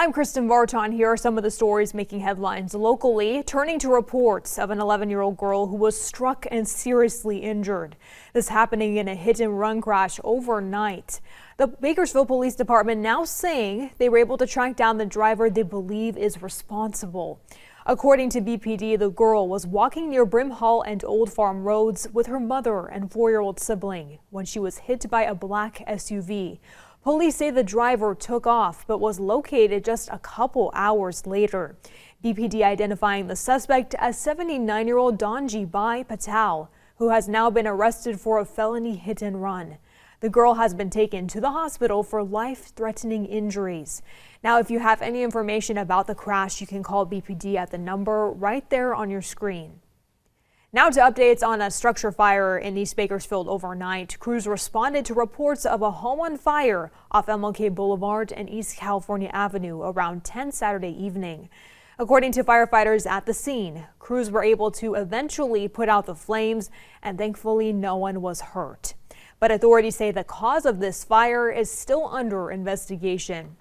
I'm Kristen Barton. Here are some of the stories making headlines locally, turning to reports of an 11-year-old girl who was struck and seriously injured. This happening in a hit-and-run crash overnight. The Bakersfield Police Department now saying they were able to track down the driver they believe is responsible. According to BPD, the girl was walking near Brim Hall and Old Farm Roads with her mother and 4-year-old sibling when she was hit by a black SUV. Police say the driver took off but was located just a couple hours later. BPD identifying the suspect as 79-year-old Donji Bai Patel, who has now been arrested for a felony hit and run. The girl has been taken to the hospital for life-threatening injuries. Now, if you have any information about the crash, you can call BPD at the number right there on your screen. Now to updates on a structure fire in East Bakersfield overnight. Crews responded to reports of a home on fire off MLK Boulevard and East California Avenue around 10 Saturday evening. According to firefighters at the scene, crews were able to eventually put out the flames, and thankfully no one was hurt. But authorities say the cause of this fire is still under investigation.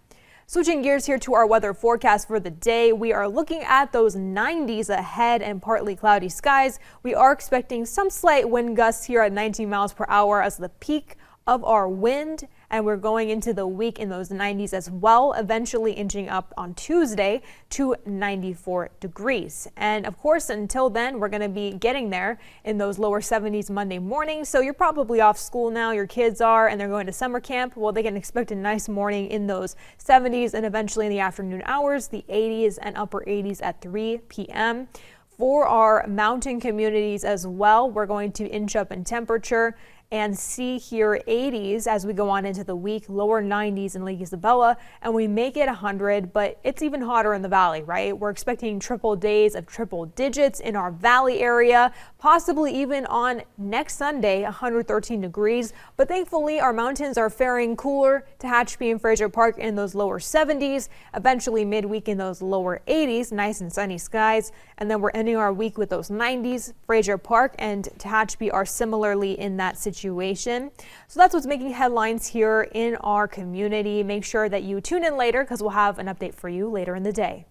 Switching gears here to our weather forecast for the day, we are looking at those 90s ahead and partly cloudy skies. We are expecting some slight wind gusts here at 19 miles per hour as the peak of our wind, and we're going into the week in those 90s as well, eventually inching up on Tuesday to 94 degrees. And of course, until then, we're going to be getting there in those lower 70s Monday morning. So you're probably off school now, your kids are, and they're going to summer camp. Well, they can expect a nice morning in those 70s and eventually in the afternoon hours, the 80s and upper 80s at 3 p.m. For our mountain communities as well, we're going to inch up in temperature and see here 80s as we go on into the week, lower 90s in Lake Isabella, and we make it 100, but it's even hotter in the valley, right? We're expecting triple days of triple digits in our valley area, possibly even on next Sunday, 113 degrees. But thankfully, our mountains are faring cooler. Tehachapi and Fraser Park in those lower 70s, eventually midweek in those lower 80s, nice and sunny skies. And then we're ending our week with those 90s. Fraser Park and Tehachapi are similarly in that situation. So that's what's making headlines here in our community. Make sure that you tune in later because we'll have an update for you later in the day.